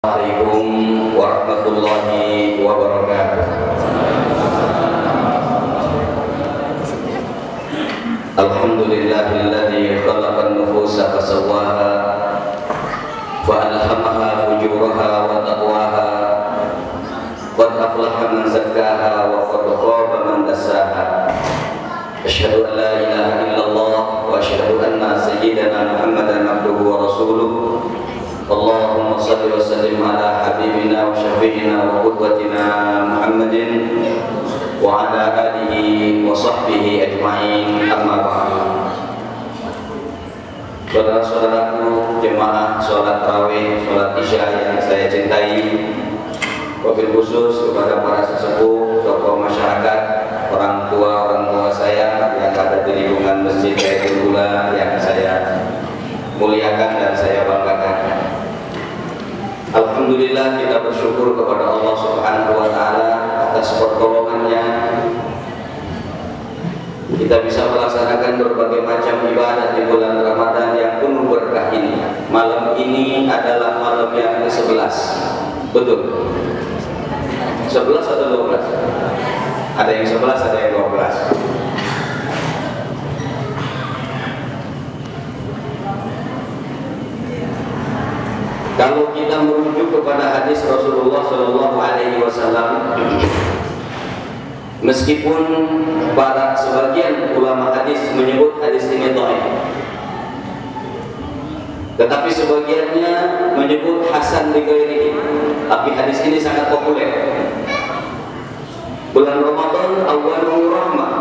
Assalamualaikum warahmatullahi wabarakatuh. Alhamdulillahilladzi khalaqan nufusa fasawwaha wa alhamaha fujuraha wa taqwaha. Qad aflaha man zakkaha wa qad khaba man dassaha. Asyhadu an la ilaha illallah wa asyhadu anna sayyidana Muhammadan abduhu wa rasuluh. Allahumma salli wa sallim ala habibina wa syafi'ina wa qudwatina Muhammadin wa ala alihi wa sahbihi ajma'in, amma ba'du. Saudara-saudaraku jemaah sholat tarawih, sholat isya yang saya cintai, wabil khusus kepada para sesepuh, tokoh masyarakat, orang tua saya yang ada di lingkungan Masjid Baitul Ula yang saya muliakan dan saya banggakan. Alhamdulillah, kita bersyukur kepada Allah Subhanahu wa Ta'ala atas pertolongannya. Kita bisa melaksanakan berbagai macam ibadah di bulan Ramadan yang penuh berkah ini. Malam ini adalah malam yang ke-11. Betul? 11 atau 12? Ada yang 11, ada yang 12. Kalau kita merujuk kepada hadis Rasulullah Shallallahu Alaihi Wasallam, meskipun para sebagian ulama hadis menyebut hadis ini dhaif, tetapi sebagiannya menyebut hasan li ghairihi, tapi hadis ini sangat populer. Bulan Ramadan awalul rahmah,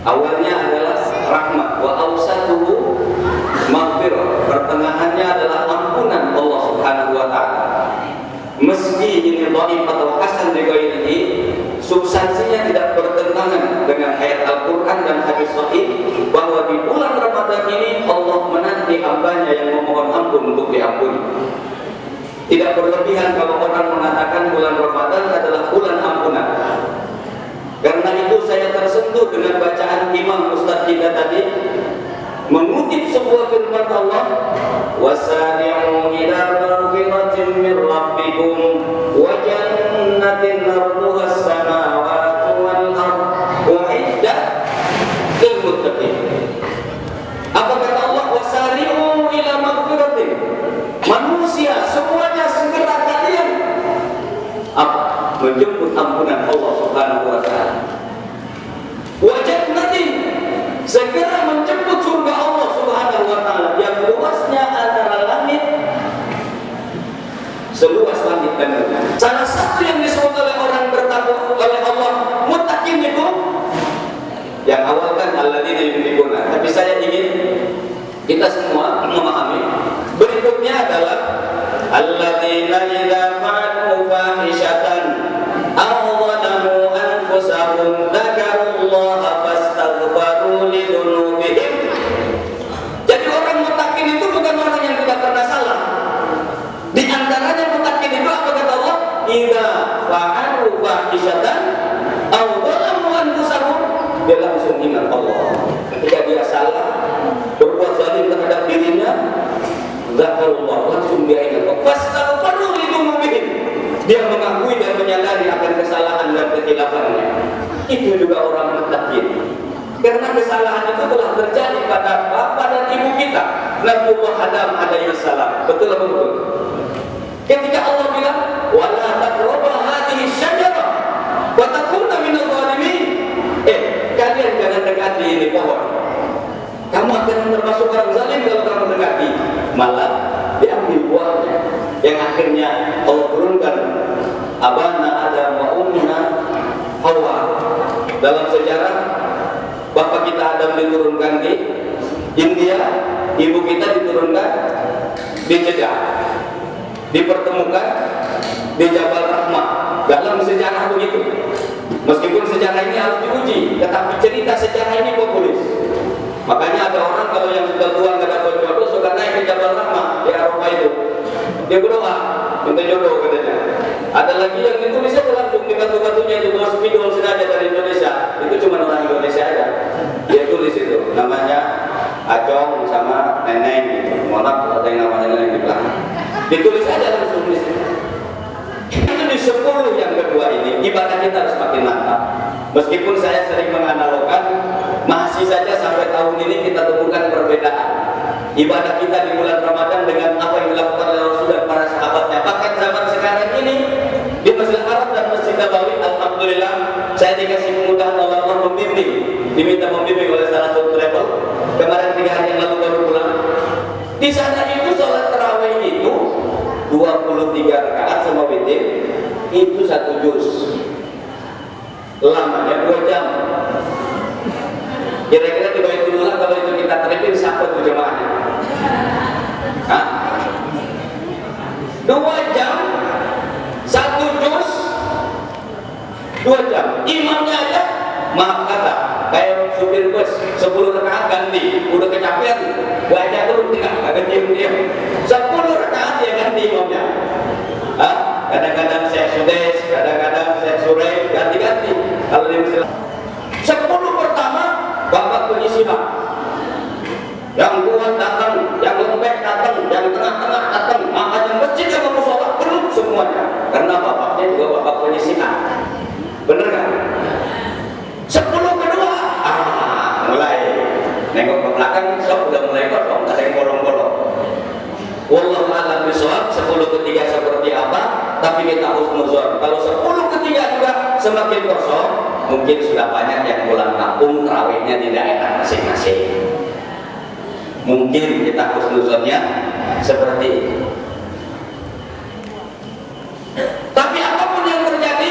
awalnya adalah rahmat, wa awsatuhu maghfirah, pertengahannya adalah ampunan Allah Subhanahu wa Ta'ala. Meski ini dhaif atau hasan li ghairihi, substansinya tidak bertentangan dengan ayat Al-Quran dan hadis sahih bahwa di bulan Ramadan ini Allah menanti hambanya yang memohon ampun untuk diampuni. Tidak berlebihan kalau orang mengatakan bulan Ramadan adalah bulan ampunan. Karena itu saya tersentuh dengan bacaan Imam Ustaz kita tadi mengutip sebuah firman Allah, wasari'u ila maghfiratin min rabbikum wa jannatin arduha as-samawati wal ardh u'iddat lil muttaqin. Apa kata Allah? Wasari'u ila maghfiratin, manusia semuanya segera kalian apa? Menjemput ampunan Allah Subhanahu wa Ta'ala. Wa jannatin, segera menjemput surga Allah Subhanahu wa Ta'ala yang luasnya antara langit, seluas langit dan bumi. Salah satu yang disebut oleh orang bertakwa oleh Allah muttaqin itu yang awal kan alladzina yunfiquna, tapi saya ingin kita semua memahami berikutnya adalah alladzina idza fa'alu fahishatan aw zalamu anfusahum dzakarullaha fastaghfaru lidzunubihim. Jadi orang muttaqin itu bukan orang yang tidak pernah salah. Di antaranya muttaqin itu apa kata Allah? Idza fa'alu fahishatan aw zalamu anfusahum, dia langsung ingat Allah. Ketika dia salah, berbuat zalim terhadap dirinya, dzakarullah, langsung dia ingat Allah. Fastaghfaru lidzunubihim, dia mengakui dan menyadari akan kesalahan dan kehilafannya. Itu juga orang muttaqin. Karena kesalahan itu telah terjadi pada bapak dan ibu kita, Nabiullah Adam alaihi salam. Betul atau betul? Ketika Allah bilang, "Wala taqrabu hadhihi syajarah wa takuna minadh dhalimin." Kalian jangan dekati ini pohon. Kamu akan termasuk orang zalim kalau kamu dekati. Malah diambil buahnya. Yang akhirnya Allah turunkan abana Adam wa ummina Hawa. Dalam sejarah, bapak kita Adam diturunkan di India, ibu kita diturunkan di Jeddah, dipertemukan di Jabal Rahmah. Dalam sejarah begitu. Meskipun sejarah ini harus diuji, tetapi cerita sejarah ini populis. Makanya ada orang kalau yang sudah tua nggak dapat jodoh suka naik ke Jabal Rahmah di Eropa itu. Dia berdoa minta jodoh katanya. Ada lagi yang ditulis aja langsung di batu-batunya itu, bawa spidol sengaja dari Indonesia. Itu cuma orang Indonesia aja. Dia tulis itu, namanya Acong sama Neneng gitu. Mohon maaf ada yang namanya Neneng di belakang. Ditulis aja langsung di sini. Itu di 10 yang kedua ini ibadah kita harus makin mantap. Meskipun saya sering menganalogkan, masih saja sampai tahun ini kita temukan perbedaan ibadah kita di bulan Ramadan dengan apa yang dilakukan oleh Rasul dan para sahabatnya. Bahkan zaman sekarang ini di Masjid Arab dan Masjid Nabawi, alhamdulillah saya dikasih kemudahan oleh Allah membimbing, diminta membimbing oleh salah satu travel. Kemarin 3 hari yang lalu baru pulang. Di sana itu sholat tarawih itu 23 rakaat sama witir itu 1 juz. Lamanya 2 jam. Kira-kira di Baitullah kalau itu kita terapin siapa tuh jemaahnya? Hah? 2 jam 1 juz 2 jam. Imamnya aja maaf kata kayak supir bus 10 rakaat ganti, udah kecapean baca terus agak diam-diam 10 rakaat ya ganti imamnya. Hah? Kadang-kadang saya sudes, kadang-kadang saya sore, ganti-ganti. Kalau di Muslim 10 pertama bapak penyisihan, yang kuat datang, yang lembek datang, yang tengah-tengah datang, makanya masjid sama musola penuh semuanya karena bapaknya juga bapak penyisihan. Bener kan? 10 kedua mulai nengok ke belakang, sok udah mulai kosong, ada yang bolong-bolong. Wallahu a'lam bishawab. 10 ketiga seperti apa, tapi kita husnuzon. Kalau 10 ketiga juga semakin kosong, mungkin sudah banyak yang pulang kampung, terawihnya di daerah masing-masing. Mungkin kita husnuzonnya seperti itu. Tapi apapun yang terjadi,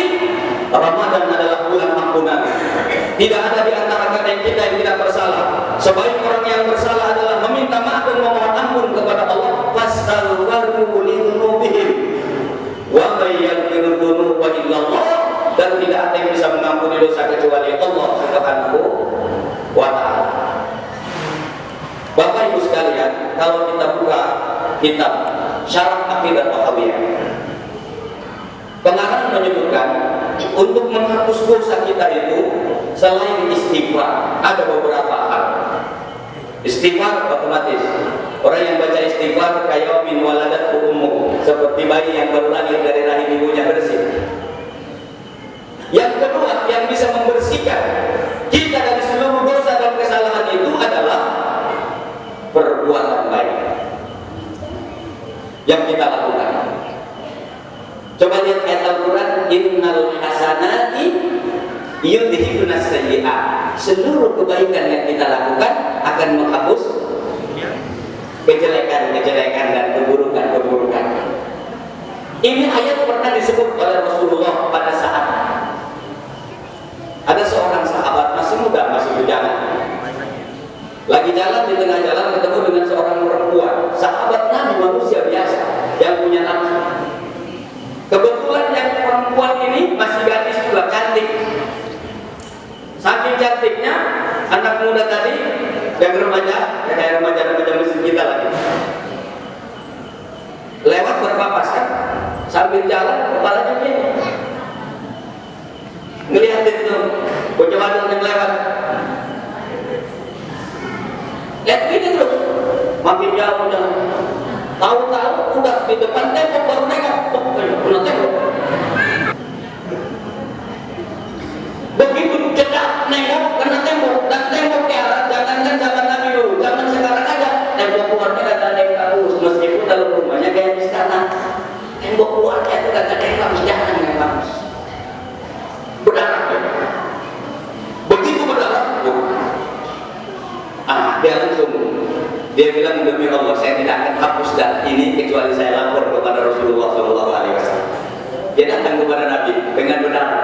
Ramadan adalah bulan ampunan. Tidak ada di antara kita yang tidak bersalah. Sebaik orang yang bersalah adalah meminta maaf dan memohon ampun kepada Allah. Fastaghfiru lidzunubihim wa may yaghfiru dzunuba illallah. Dan tidak ada yang bisa mengampuni dosa kecuali Allah Subhanahu wa ta'ala. Bapak Ibu sekalian, kalau kita buka kitab Syarah Aqidah Tahawiyah, pengarang menyebutkan untuk menghapus dosa kita itu selain istighfar ada beberapa hal. Istighfar otomatis. Orang yang baca istighfar kayak min waladat ummu, seperti bayi yang baru lahir dari rahim ibunya bersih. Yang kedua yang bisa membersihkan kita dari seluruh dosa dan kesalahan itu adalah perbuatan baik yang kita lakukan. Coba lihat ayat Al-Quran, innal hasanati yudhibnas sayyi'at. Seluruh kebaikan yang kita lakukan akan menghapus kejelekan-kejelekan dan keburukan-keburukan. Ini ayat pernah disebut oleh Rasulullah pada saat ada seorang sahabat masih muda, masih bujang, lagi jalan di tengah jalan ketemu dengan seorang perempuan, sahabat Nabi, manusia biasa yang punya nafsu. Kebetulan yang perempuan ini masih gadis juga, cantik. Saking cantiknya, anak muda tadi yang remaja, kayak remaja mesin kita lagi, lewat berpapas kan, sambil jalan kepalanya gini, ngeliatin tuh bocah wadon yang lewat, lihat gini terus, makin jauh jalan. Tahu-tahu udah di depan tembok baru nengok, pernah tembok. Begitu cedak nengok kena tembok, dan tembok ke arah jangan Nabi dulu, zaman sekarang aja tembok keluarnya kata ada yang bagus, meskipun dalam rumahnya kayak di istana, tembok keluarnya itu kata ada yang bagus, jangan yang bagus. Berdarah, begitu berdarah, dia langsung. Dia bilang, demi Allah saya tidak akan hapus dan ini kecuali saya lapor kepada Rasulullah SAW. Dia datang kepada Nabi dengan berdarah.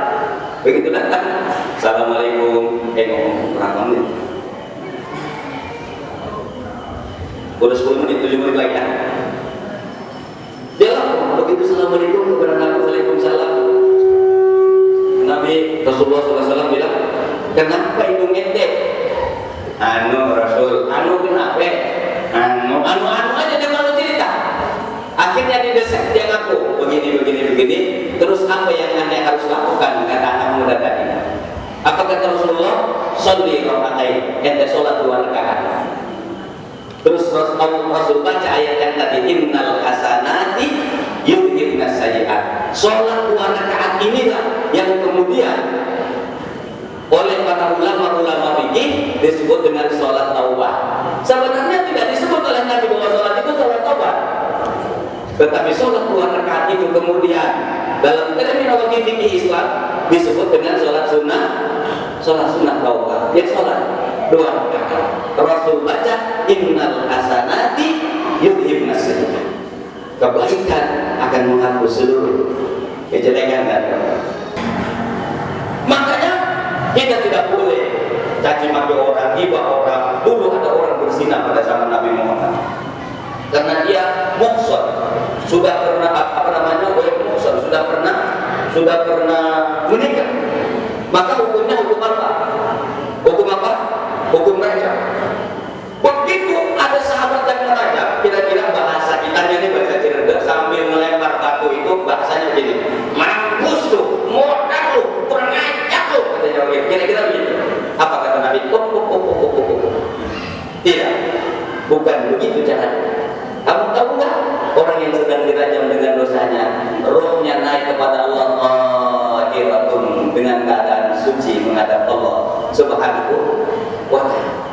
Begitu datang, Assalamualaikum, ngomong berapa menit? Udah 10 menit, 7 menit lagi ya. Dia lapor, begitu Assalamualaikum kepada Nabi, Waalaikumsalam. Nabi Rasulullah SAW bilang, kenapa itu ngente? Rasul, kenapa? Anu aja dia malu cerita. Akhirnya didesak dia ngaku begini. Terus apa yang Anda harus lakukan, kata anak muda tadi? Apa kata Rasulullah? Sholli raka'atain, ente sholat 2 rakaat. Terus Rasul baca ayat yang tadi, innal hasanati yudhibnas sayyi'at. Sholat 2 rakaat inilah yang kemudian oleh para ulama fikih disebut dengan sholat taubah. Sebenarnya tidak disebut oleh Nabi bahwa sholat itu sholat taubah, tetapi sholat 2 rakaat itu kemudian dalam terminologi fikih Islam disebut dengan sholat sunnah. Sholat sunnah taubah, ya sholat 2 rakaat. Rasul baca innal hasanati yudhibnas sayyi'at. Kebaikan akan menghapus seluruh kejelekan dan makanya kita tidak boleh caci maki orang, gibah orang. Dulu ada orang berzina pada zaman Nabi Muhammad karena dia muhsan, sudah pernah sudah pernah menikah. Maka hukumnya hukum apa? Hukum rajam. Begitu ada sahabat yang merajam, kira-kira bahasa kita ini bahasa Cirebon sambil melempar batu itu bahasanya begini, mampus lu, modal lu, kurang ajar lu, katanya begitu. Kira-kira begitu. Apa kata Nabi? Tidak, bukan begitu caranya. Kamu tahu nggak? Orang yang sedang dirajam dengan dosanya, rohnya naik kepada Allah dengan keadaan suci menghadap Allah Subhanahu wa ta'ala.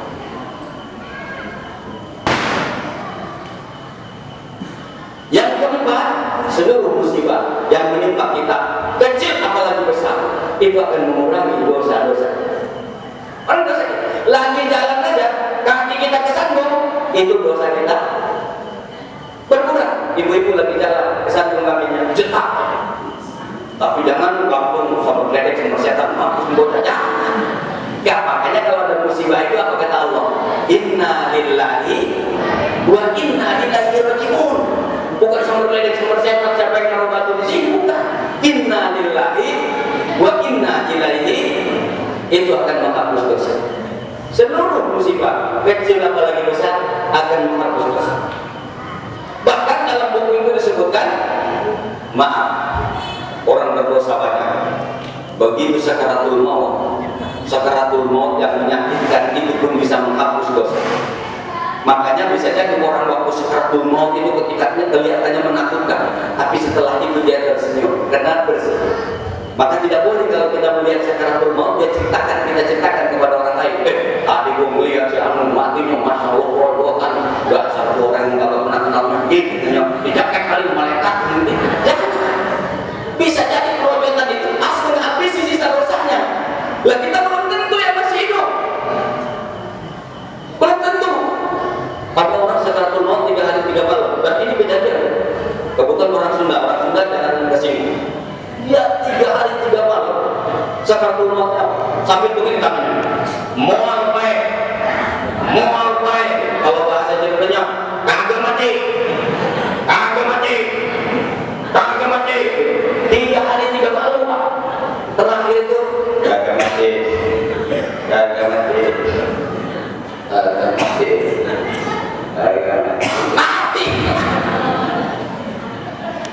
Yang keempat, seluruh musibah yang menimpa kita, kecil apalagi besar, itu akan mengurangi dosa-dosa. Orang dosa lagi jalan aja, kaki kita kesandung, itu dosa kita berkurang. Ibu-ibu lagi jalan, kesandung kakinya, jetak. Tapi jangan langsung sama kredit sama setan, mampus membaca, jangan. Ya, makanya kalau ada musibah itu apa kata Allah? Inna lillahi wa inna ilaihi raji'un. Bukan sama kredit sama setan, siapa yang naruh batu di sini, bukan. Inna lillahi wa inna ilaihi, itu akan menghapus dosa. Seluruh musibah, kecil apalagi besar, akan menghapus dosa. Bahkan dalam buku itu disebutkan, maaf, orang berdosa banyak. Begitu sakaratul maut yang menyakitkan itu pun bisa menghapus dosa. Makanya bisa jadi orang waktu sakaratul maut itu ketika kelihatannya menakutkan, tapi setelah itu dia tersenyum karena bersenyum. Maka tidak boleh kalau kita melihat sakaratul maut kita ceritakan kepada orang lain. Tadi gue melihat si Anu matinya, masya Allah, kan gak satu orang yang gak pernah kenal mati, dijaket kali malaikat. Bisa jadi kerobetan itu habis sisa dosanya. Lah kita belum tentu yang masih hidup. Belum tentu. Ada orang sakaratul maut 3 hari 3 malam. Berarti ini kejadian. Kebetulan orang Sunda jangan kesini. Dia 3 hari 3 malam sakaratul mautnya sambil begini tangannya. Moal baik. Kalau bahasa Jawanya kagak mati. 3 hari 3 malam Pak. Terakhir itu kagak mati.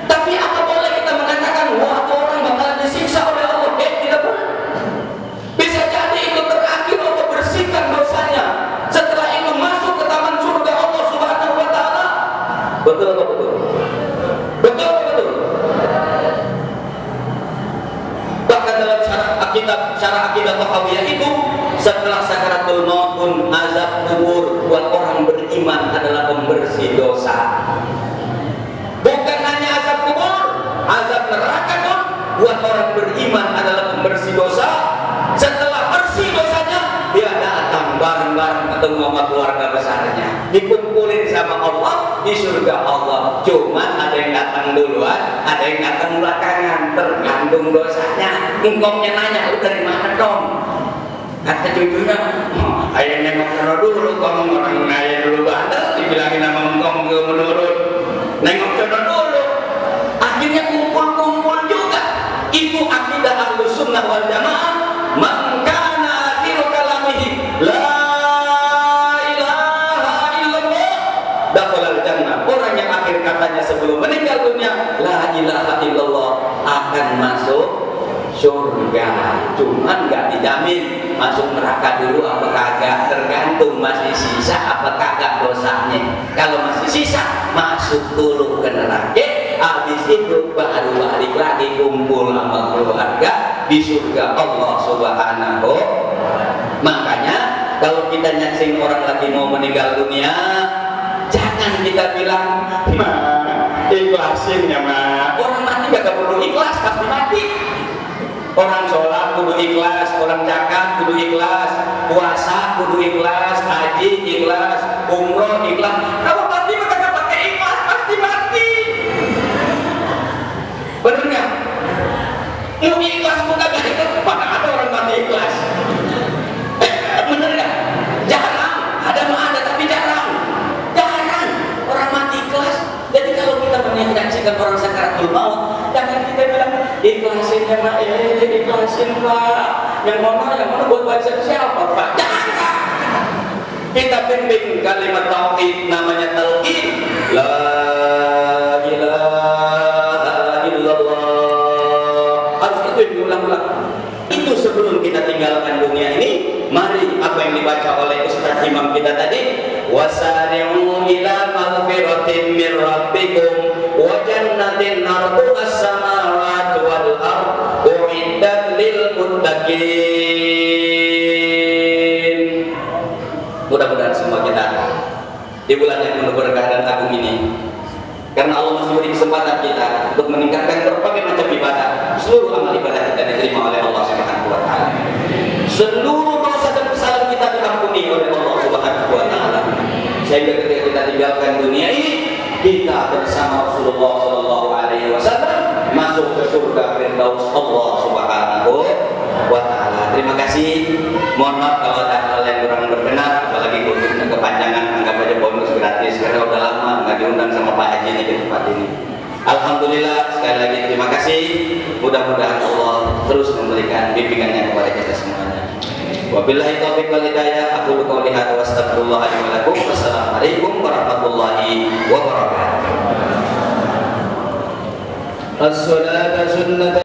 Tapi apa boleh kita mengatakan wah itu orang bakalan disiksa oleh Allah? Tidak boleh. Bisa jadi itu terakhir Allah bersihkan dosanya. Setelah itu masuk ke taman surga Allah Subhanahu wa ta'ala. Betul atau betul? Betul. Bahkan dalam syarah akidah Tahawiyah itu, setelah sakaratul maut pun azab kubur buat orang beriman adalah pembersih dosa. Bukan hanya azab kubur, azab neraka pun buat orang beriman adalah pembersih dosa. Setelah bersih dosanya, dia datang bareng-bareng ketemu sama keluarga besarnya, dikumpulin sama Allah di surga Allah. Cuman ada yang datang duluan, ada yang datang belakangan, tergantung dosanya. Engkongnya nanya, lu dari mana dong? Kata cucunya, ayah nengok sana dulu, kamu orang ayah dulu bandel, dibilangin sama engkong ke menurut, nengok sana dulu. Akhirnya kumpul-kumpul juga. Itu akidah Ahlus Sunnah wal Jamaah. Man kana akhiru kalamihi la ilaha illallah dakhalal jannah. Orang yang akhir katanya sebelum meninggal dunia la ilaha illallah akan masuk surga, cuman nggak dijamin masuk neraka dulu apa kagak, tergantung masih sisa apa kagak dosanya. Kalau masih sisa masuk dulu ke neraka, habis itu baru balik lagi kumpul sama keluarga di surga Allah Subhanahu. Makanya kalau kita nyaksiin orang lagi mau meninggal dunia, jangan kita bilang, "Ma, ikhlasin ya Ma." Orang mati gak perlu ikhlas, pasti mati. Orang sholat kudu ikhlas, orang zakat kudu ikhlas, puasa kudu ikhlas, haji ikhlas, umroh ikhlas. Kalau mati maka gak pakai ikhlas, pasti mati. Bener nggak? Mau ikhlas bukan gak ikhlas, mana ada orang mati ikhlas? Bener nggak? Jarang, ada mah ada tapi jarang orang mati ikhlas. Jadi kalau kita menyaksikan orang sakaratul maut, jangan kita bilang ikhlasin ya Mak, ikhlasin Pak. Yang mana buat baca siapa Pak? Jangan. Kita bimbing kalimat tauhid, namanya talqin. La ilaha illallah. Harus itu diulang-ulang. Itu sebelum kita tinggalkan dunia ini, mari apa yang dibaca oleh Ustaz Imam kita tadi, wasari'u ila maghfiratin min rabbikum wa jannatin 'arduha as-samawati wal ardh u'iddat lil muttaqin. Mudah-mudahan semua kita di bulan yang penuh berkah dan agung ini, karena Allah masih beri kesempatan kita untuk meningkatkan berbagai macam ibadah. Seluruh amal ibadah kita diterima oleh Allah Subhanahu wa taala. Seluruh dosa dan kesalahan kita diampuni oleh Allah Subhanahu wa taala. Sehingga ketika kita tinggalkan dunia ini, kita bersama Rasulullah sallallahu alaihi wasallam masuk ke surga Firdaus Allah Subhanahu wa taala. Terima kasih. Mohon maaf kalau ada hal yang kurang berkenan, apalagi untuk kepanjangan, anggap aja bonus gratis karena udah lama nggak diundang sama Pak Haji ini di tempat ini. Alhamdulillah, sekali lagi terima kasih. Mudah-mudahan Allah terus memberikan bimbingannya kepada kita semuanya. Wabillahi taufiq wal hidayah. Aku qouli hadza wa astaghfirullah li wa lakum. Wassalamualaikum warahmatullahi wabarakatuh. As-salatu sunnah